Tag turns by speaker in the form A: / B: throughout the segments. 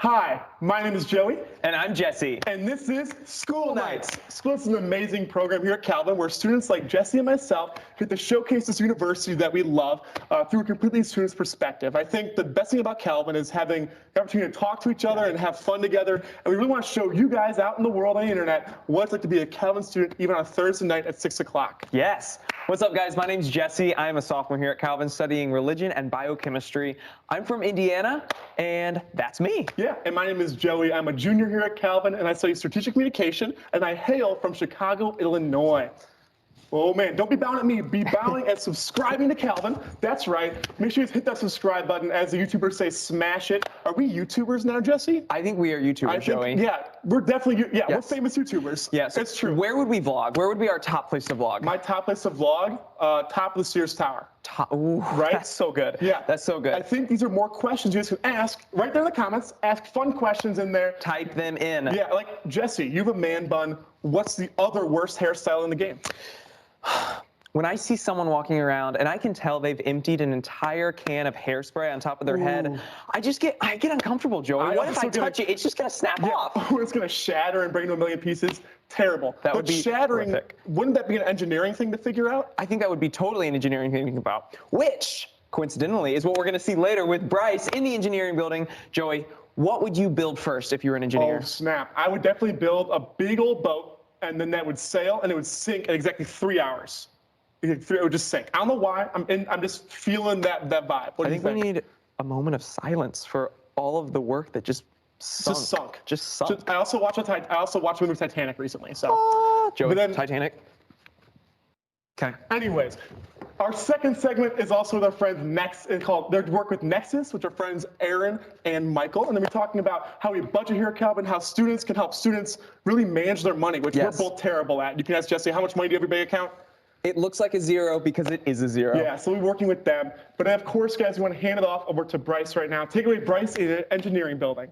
A: Hi, my name is Joey.
B: And I'm Jesse.
A: And this is School Nights. School Nights is an amazing program here at Calvin where students like Jesse and myself get to showcase this university that we love through a completely student's perspective. I think the best thing about Calvin is having the opportunity to talk to each other and have fun together. And we really want to show you guys out in the world on the internet what it's like to be a Calvin student even on a Thursday night at 6 o'clock.
B: Yes. What's up, guys? My name's Jesse. I'm a sophomore here at Calvin studying religion and biochemistry. I'm from Indiana, and that's me.
A: Yeah, and my name is Joey. I'm a junior here at Calvin, and I study strategic communication, and I hail from Chicago, Illinois. Oh man, don't be bowing at me. Be bowing and subscribing to Calvin. That's right. Make sure you hit that subscribe button. As the YouTubers say, smash it. Are we YouTubers now, Jesse?
B: I think we are YouTubers, Joey.
A: Yeah, we're definitely, we're famous YouTubers.
B: Yeah, so
A: it's true.
B: Where would we vlog? Where would be our top place to vlog?
A: My top place to vlog, top of the Sears Tower.
B: Ooh,
A: right?
B: That's so good.
A: Yeah.
B: That's so good.
A: I think these are more questions you guys can ask right there in the comments. Ask fun questions in there.
B: Type them in.
A: Yeah, like Jesse, you have a man bun. What's the other worst hairstyle in the game?
B: When I see someone walking around and I can tell they've emptied an entire can of hairspray on top of their head, I get uncomfortable, Joey. What if I touch it? It's just gonna snap off.
A: It's gonna shatter and break into a million pieces. Terrible.
B: That would be
A: shattering.
B: horrific.
A: Wouldn't that be an engineering thing to figure out?
B: I think that would be totally an engineering thing to think about, which coincidentally is what we're gonna see later with Bryce in the engineering building. Joey, what would you build first if you were an engineer?
A: Oh snap! I would definitely build a big old boat, and then that would sail and it would sink in exactly 3 hours. It would just sink. I don't know why. I'm just feeling that vibe. What do you think?
B: We need a moment of silence for all of the work that just sunk. Just sunk.
A: I also watched the movie Titanic recently. So,
B: Joey, Titanic. Okay.
A: Anyways, our second segment is also with our friends Next. It's called their work with Nexus, which are friends Aaron and Michael, and then we're talking about how we budget here at Calvin, how students can help students really manage their money, which we're both terrible at. You can ask Jesse, how much money do you have in your bank account?
B: It looks like a zero because it is a zero.
A: Yeah, so we're working with them. But of course, guys, we want to hand it off over to Bryce right now. Take it away, Bryce, in an engineering building.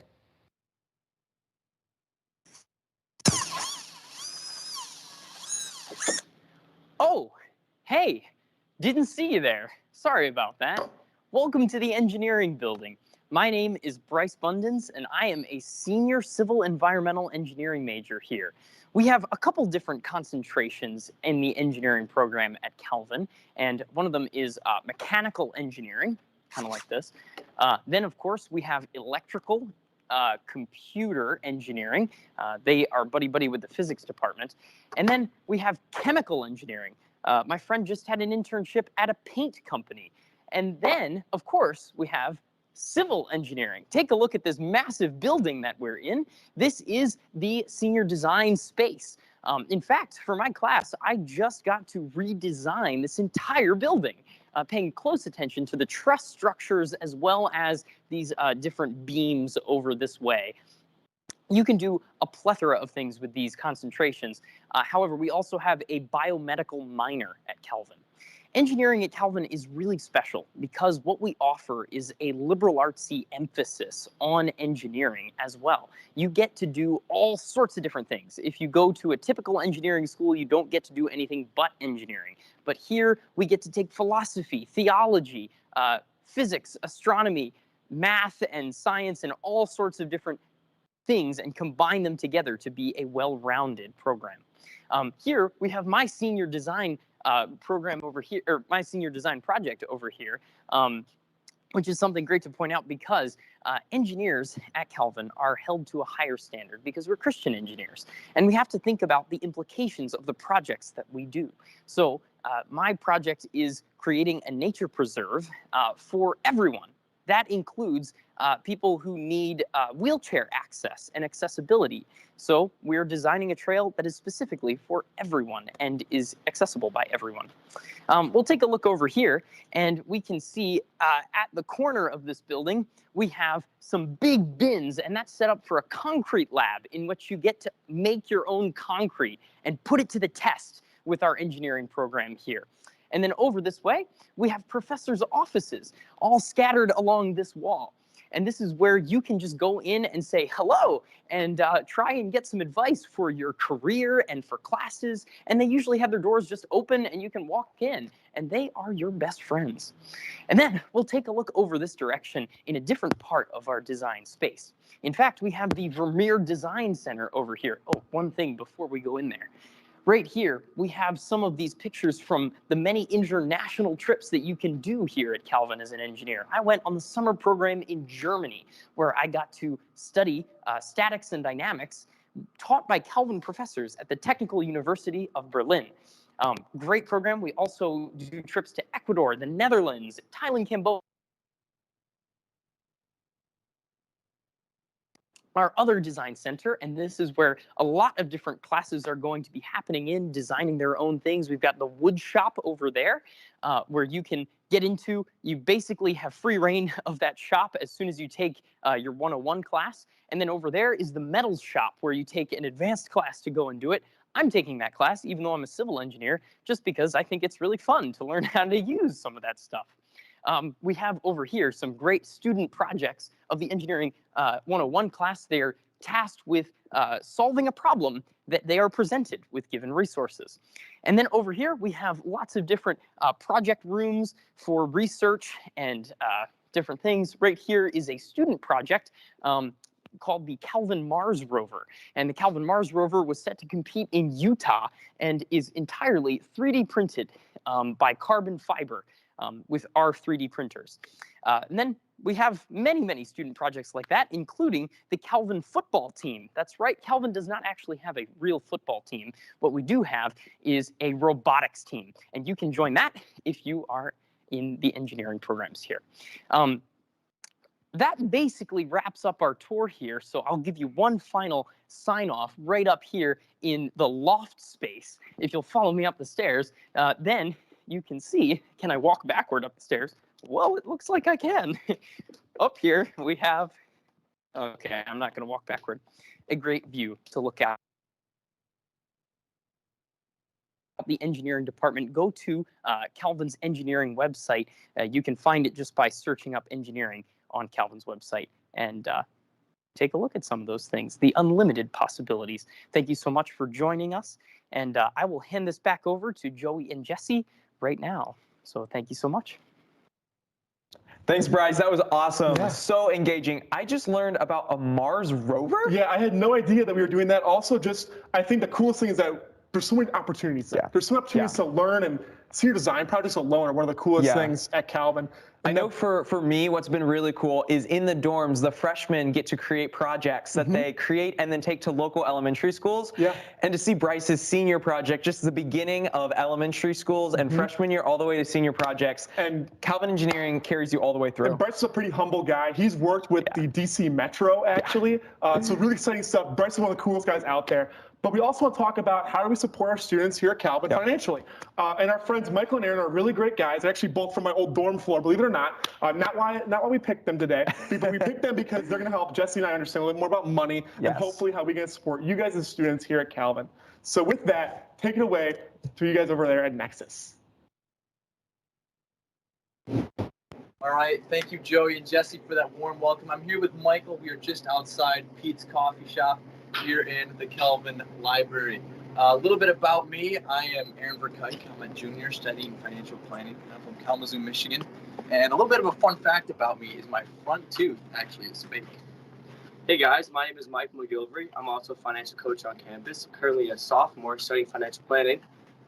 C: Oh, hey, didn't see you there. Sorry about that. Welcome to the engineering building. My name is Bryce Bundens, and I am a senior civil environmental engineering major here. We have a couple different concentrations in the engineering program at Calvin, and one of them is mechanical engineering, kind of like this. Then, of course, we have electrical, computer engineering. They are buddy-buddy with the physics department. And then we have chemical engineering. My friend just had an internship at a paint company. And then, of course, we have civil engineering. Take a look at this massive building that we're in. This is the senior design space. In fact, for my class, I just got to redesign this entire building, paying close attention to the truss structures as well as these different beams over this way. You can do a plethora of things with these concentrations. However, we also have a biomedical minor at Calvin. Engineering at Calvin is really special because what we offer is a liberal artsy emphasis on engineering as well. You get to do all sorts of different things. If you go to a typical engineering school, you don't get to do anything but engineering. But here we get to take philosophy, theology, physics, astronomy, math and science and all sorts of different things and combine them together to be a well-rounded program. Here we have my senior design program over here, or my senior design project over here, which is something great to point out because engineers at Calvin are held to a higher standard because we're Christian engineers. And we have to think about the implications of the projects that we do. So my project is creating a nature preserve for everyone. That includes people who need wheelchair access and accessibility. So we're designing a trail that is specifically for everyone and is accessible by everyone. We'll take a look over here and we can see at the corner of this building, we have some big bins, and that's set up for a concrete lab in which you get to make your own concrete and put it to the test with our engineering program here. And then over this way, we have professors' offices all scattered along this wall. And this is where you can just go in and say hello and try and get some advice for your career and for classes. And they usually have their doors just open and you can walk in, and they are your best friends. And then we'll take a look over this direction in a different part of our design space. In fact, we have the Vermeer Design Center over here. Oh, one thing before we go in there. Right here, we have some of these pictures from the many international trips that you can do here at Calvin as an engineer. I went on the summer program in Germany, where I got to study statics and dynamics taught by Calvin professors at the Technical University of Berlin. Great program. We also do trips to Ecuador, the Netherlands, Thailand, Cambodia. Our other design center, and this is where a lot of different classes are going to be happening in designing their own things. We've got the wood shop over there where you can get into. You basically have free reign of that shop as soon as you take your 101 class. And then over there is the metals shop where you take an advanced class to go and do it. I'm taking that class, even though I'm a civil engineer, just because I think it's really fun to learn how to use some of that stuff. We have over here some great student projects of the Engineering 101 class. They are tasked with solving a problem that they are presented with given resources. And then over here, we have lots of different project rooms for research and different things. Right here is a student project called the Calvin Mars rover. And the Calvin Mars rover was set to compete in Utah and is entirely 3D printed by carbon fiber. With our 3D printers. And then we have many, many student projects like that, including the Calvin football team. That's right, Calvin does not actually have a real football team. What we do have is a robotics team, and you can join that if you are in the engineering programs here. That basically wraps up our tour here, so I'll give you one final sign-off right up here in the loft space. If you'll follow me up the stairs, then you can see, can I walk backward up the stairs? Well, it looks like I can. Up here we have, okay, I'm not going to walk backward, a great view to look at. The engineering department, go to Calvin's engineering website. You can find it just by searching up engineering on Calvin's website and take a look at some of those things, the unlimited possibilities. Thank you so much for joining us. And I will hand this back over to Joey and Jesse right now. So thank you so much.
B: Thanks, Bryce. That was awesome. Yeah. So engaging. I just learned about a Mars rover.
A: Yeah, I had no idea that we were doing that. Also, I think the coolest thing is that there's so many opportunities there. Yeah. There's so many opportunities to learn, and senior design projects alone are one of the coolest things at Calvin.
B: I know for me, what's been really cool is in the dorms, the freshmen get to create projects that they create and then take to local elementary schools. Yeah. And to see Bryce's senior project, just the beginning of elementary schools and freshman year all the way to senior projects. And Calvin Engineering carries you all the way through.
A: And Bryce is a pretty humble guy. He's worked with the DC Metro, actually. So really exciting stuff. Bryce is one of the coolest guys out there. But we also want to talk about how do we support our students here at Calvin financially. And our friends Michael and Aaron are really great guys. They're actually both from my old dorm floor, believe it or not. Not why we picked them today, but we picked them because they're going to help Jesse and I understand a little more about money and hopefully how we can support you guys as students here at Calvin. So with that, take it away to you guys over there at Nexus.
D: All right, thank you, Joey and Jesse, for that warm welcome. I'm here with Michael. We are just outside Pete's Coffee Shop here in the Calvin Library. A little bit about me. I am Aaron Verkuyk. I'm a junior studying financial planning. I'm from Kalamazoo, Michigan. And a little bit of a fun fact about me is my front tooth actually is fake.
E: Hey guys, my name is Mike McGilvery. I'm also a financial coach on campus. I'm currently a sophomore studying financial planning.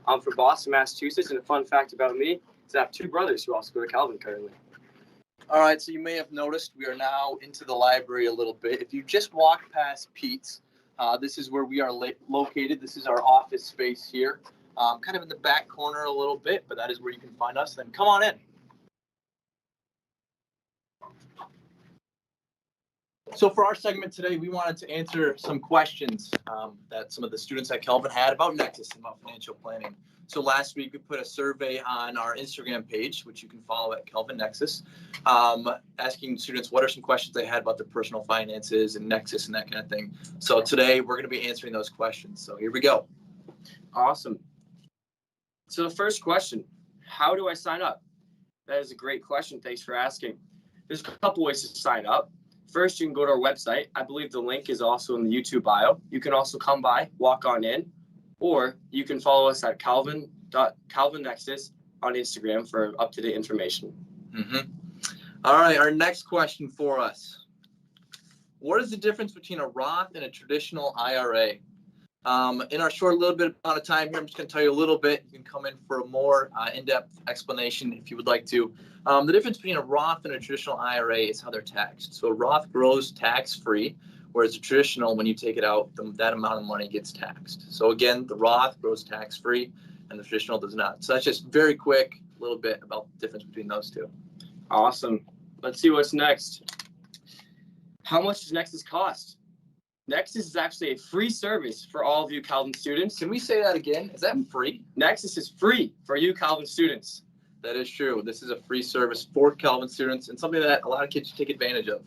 E: I'm from Boston, Massachusetts, and a fun fact about me is I have two brothers who also go to Calvin currently.
D: All right, so you may have noticed we are now into the library a little bit. If you just walk past Pete's, this is where we are located. This is our office space here, kind of in the back corner a little bit, but that is where you can find us. Then come on in. So for our segment today, we wanted to answer some questions that some of the students at Calvin had about Nexus and about financial planning. So last week we put a survey on our Instagram page, which you can follow at Calvin Nexus, asking students what are some questions they had about their personal finances and Nexus and that kind of thing. So today we're going to be answering those questions. So here we go.
E: Awesome. So the first question, how do I sign up? That is a great question. Thanks for asking. there's a couple ways to sign up. First, you can go to our website. I believe the link is also in the YouTube bio. You can also come by, walk on in, or you can follow us at calvinnexus on Instagram for up-to-date information.
D: All right, our next question for us. What is the difference between a Roth and a traditional IRA? In our short little bit amount of time here, I'm just going to tell you a little bit. You can come in for a more in-depth explanation if you would like to. The difference between a Roth and a traditional IRA is how they're taxed. So a Roth grows tax-free, whereas a traditional, when you take it out, that amount of money gets taxed. So again, the Roth grows tax-free and the traditional does not. So that's just very quick, a little bit about the difference between those two.
E: Awesome. Let's see what's next. How much does Nexus cost? Nexus is actually a free service for all of you Calvin students.
D: Can we say that again? Is that free?
E: Nexus is free for you Calvin students.
D: That is true. This is a free service for Calvin students and something that a lot of kids should take advantage of.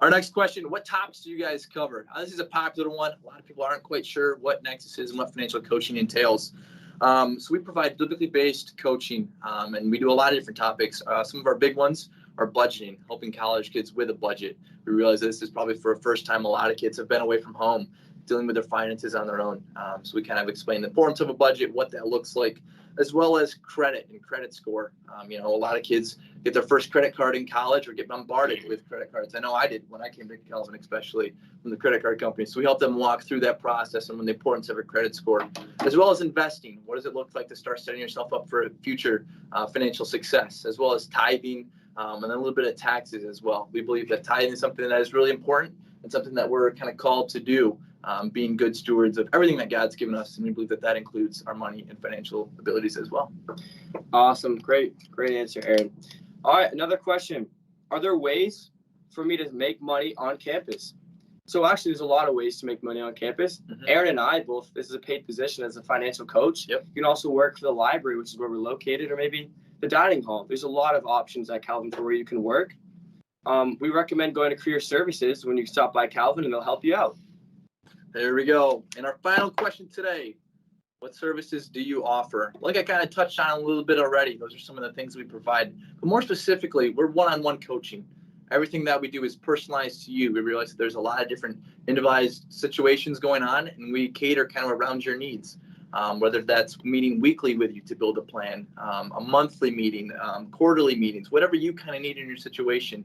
D: Our next question, what topics do you guys cover? This is a popular one. A lot of people aren't quite sure what Nexus is and what financial coaching entails. So we provide biblically based coaching, and we do a lot of different topics. Some of our big ones are budgeting, helping college kids with a budget. We realize this is probably for the first time a lot of kids have been away from home, dealing with their finances on their own. So we kind of explain the importance of a budget, what that looks like, as well as credit and credit score. A lot of kids get their first credit card in college or get bombarded with credit cards. I know I did when I came to Calvin, especially from the credit card company. So we help them walk through that process and the importance of a credit score, as well as investing. What does it look like to start setting yourself up for future financial success, as well as tithing, and then a little bit of taxes as well. We believe that tithing is something that is really important and something that we're kind of called to do, being good stewards of everything that God's given us. And we believe that that includes our money and financial abilities as well.
E: Awesome. Great answer, Aaron. All right, another question. Are there ways for me to make money on campus? So actually, there's a lot of ways to make money on campus. Aaron and I both, this is a paid position as a financial coach. Yep. You can also work for the library, which is where we're located, or maybe the dining hall. There's a lot of options at Calvin for where you can work. We recommend going to Career Services when you stop by Calvin, and they'll help you out.
D: There we go. And our final question today, what services do you offer? Like I kind of touched on a little bit already. Those are some of the things we provide. But more specifically, we're one-on-one coaching. Everything that we do is personalized to you. We realize that there's a lot of different individualized situations going on, and we cater kind of around your needs. Whether that's meeting weekly with you to build a plan, a monthly meeting, quarterly meetings, whatever you kind of need in your situation,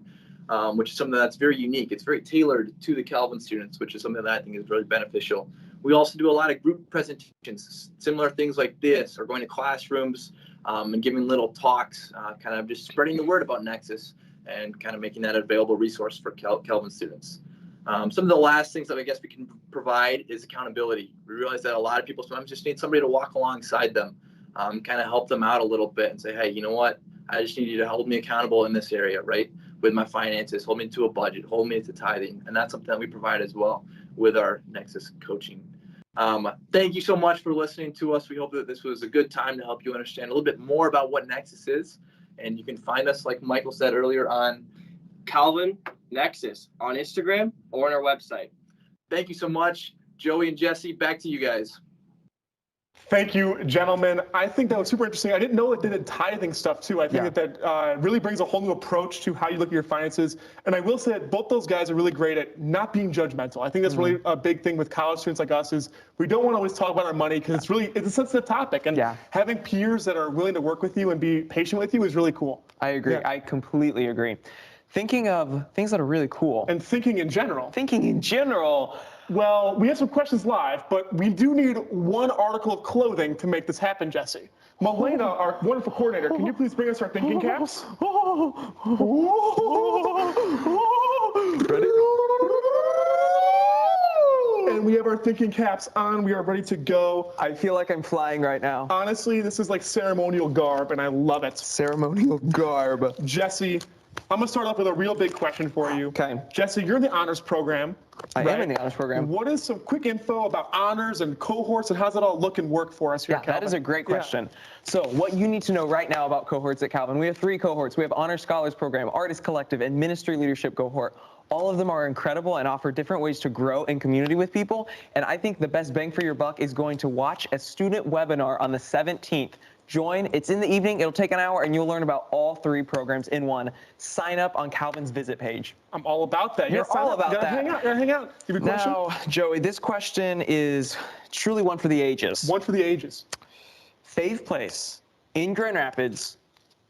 D: which is something that's very unique. It's very tailored to the Calvin students, which is something that I think is really beneficial. We also do a lot of group presentations, similar things like this, or going to classrooms and giving little talks, kind of just spreading the word about Nexus and kind of making that an available resource for Calvin students. Some of the last things that I guess we can provide is accountability. We realize that a lot of people sometimes just need somebody to walk alongside them, kind of help them out a little bit and say, hey, you know what? I just need you to hold me accountable in this area, right? With my finances, hold me to a budget, hold me to tithing. And that's something that we provide as well with our Nexus coaching. Thank you so much for listening to us. We hope that this was a good time to help you understand a little bit more about what Nexus is. And you can find us, like Michael said earlier, on
E: Calvin Nexus on Instagram or on our website.
D: Thank you so much. Joey and Jesse, back to you guys.
A: Thank you, gentlemen. I think that was super interesting. I didn't know that they did tithing stuff too. I think that really brings a whole new approach to how you look at your finances. And I will say that both those guys are really great at not being judgmental. I think that's really a big thing with college students like us is we don't want to always talk about our money because it's a sensitive topic. And having peers that are willing to work with you and be patient with you is really cool.
B: I agree. I completely agree. Thinking of things that are really cool.
A: And thinking in general. Well, we have some questions live, but we do need one article of clothing to make this happen, Jesse. Melena, our wonderful coordinator, can you please bring us our thinking caps?
B: Ready?
A: And we have our thinking caps on. We are ready to go.
B: I feel like I'm flying right now.
A: Honestly, this is like ceremonial garb, and I love it.
B: Ceremonial garb.
A: Jesse, I'm going to start off with a real big question for you.
B: Okay.
A: Jesse, you're in the honors program.
B: I am in the honors program.
A: What is some quick info about honors and cohorts, and how's it all look and work for us here at Calvin?
B: That is a great question. So what you need to know right now about cohorts at Calvin, we have 3 cohorts. We have Honor Scholars Program, Artist Collective, and Ministry Leadership Cohort. All of them are incredible and offer different ways to grow in community with people. And I think the best bang for your buck is going to watch a student webinar on the 17th Join. It's in the evening. It'll take an hour, and you'll learn about all 3 programs in one. Sign up on Calvin's visit page.
A: I'm all about that.
B: You're all about that.
A: Hang out. Hang out. You have a question?
B: Now, Joey, this question is truly one for the ages.
A: One for the ages.
B: Fave place in Grand Rapids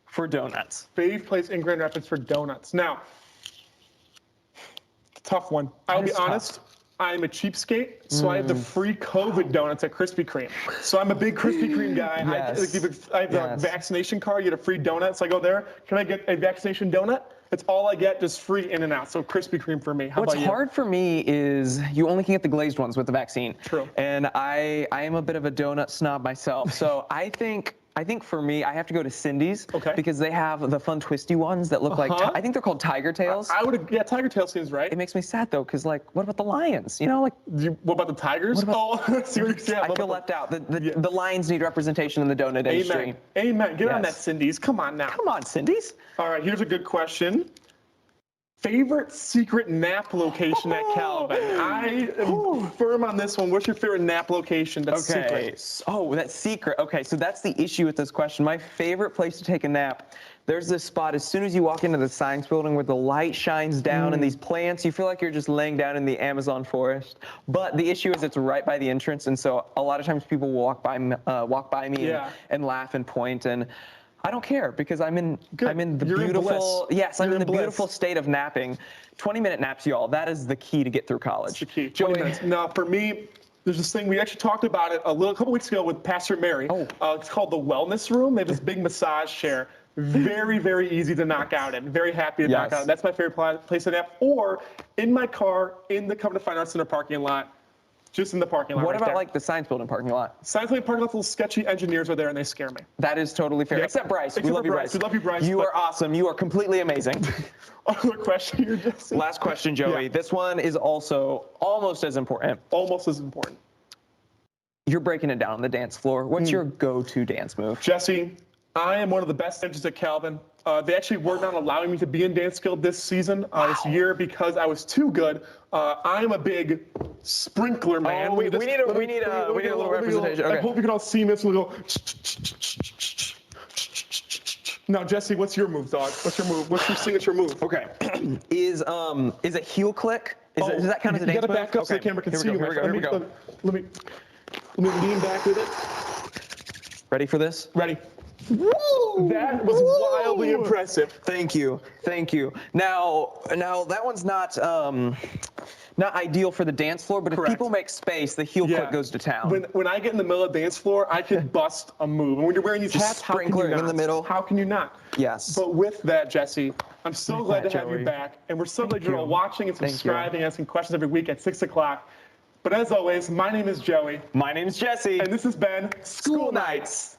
B: for donuts.
A: Fave place in Grand Rapids for donuts. Now, tough one. I'll be honest. I'm a cheapskate, so I have the free COVID donuts at Krispy Kreme. So I'm a big Krispy Kreme guy.
B: Yes.
A: I have a vaccination card. You get a free donut, so I go there. Can I get a vaccination donut? It's all I get, just free in and out. So Krispy Kreme for me. How about you?
B: What's hard for me is you only can get the glazed ones with the vaccine.
A: True.
B: And I am a bit of a donut snob myself. So I think for me, I have to go to Cindy's because they have the fun twisty ones that look like, I think they're called tiger tails.
A: Yeah, tiger tail seems right.
B: It makes me sad though, because like, what about the lions? You know, like.
A: What about the tigers? Seriously,
B: I feel left out. The lions need representation in the donut industry.
A: Amen. Get on that, Cindy's. Come on now.
B: Come on, Cindy's.
A: All right, here's a good question. Favorite secret nap location at Calvin? I am firm on this one. What's your favorite nap location that's secret?
B: Oh, that's secret. Okay, so that's the issue with this question. My favorite place to take a nap, there's this spot as soon as you walk into the science building where the light shines down and these plants, you feel like you're just laying down in the Amazon forest. But the issue is it's right by the entrance, and so a lot of times people walk by me and laugh and point, and I don't care because I'm in the beautiful beautiful state of napping. 20-minute naps, y'all. That is the key to get through college.
A: That's the key. 20 minutes. Now, for me, there's this thing we actually talked about it a couple weeks ago with Pastor Mary. It's called the Wellness Room. They have this big massage chair. Very, very easy to knock out in. Very happy to knock out. That's my favorite place to nap. Or in my car in the Covenant Fine Arts Center parking lot. Just in the parking lot.
B: What about like the science building parking lot?
A: Science building parking lot, little sketchy engineers are there and they scare me.
B: That is totally fair. Except Bryce. We love you, Bryce.
A: We love you, Bryce.
B: You are awesome. You are completely amazing.
A: Other question here, Jesse?
B: Last question, Joey. This one is also almost as important.
A: Almost as important.
B: You're breaking it down on the dance floor. What's your go-to dance move?
A: Jesse, I am one of the best dancers at Calvin. They actually were not allowing me to be in Dance Guild this season, this year, because I was too good. I'm a big sprinkler man.
B: Oh, we need a little representation. Okay.
A: I hope you can all see this. We'll go. Now, Jesse, what's your move, dog? What's your move? What's your signature move?
B: Okay. Is a heel click? Does that count as a dance move?
A: You got to back up so the camera can see you.
B: Here we go.
A: Let me lean back with it.
B: Ready for this?
A: Ready. Woo! That was wildly impressive.
B: Thank you. Now that one's not ideal for the dance floor, but if people make space, the heel click goes to town.
A: When I get in the middle of the dance floor, I can bust a move. And when you're wearing these hats, how can you not?
B: In the middle.
A: How can you not?
B: Yes.
A: But with that, Jesse, I'm so glad to have you back, and we're so glad you're all watching and subscribing, asking questions every week at 6 o'clock. But as always, my name is Joey.
B: My name is Jesse.
A: And this has been School Nights.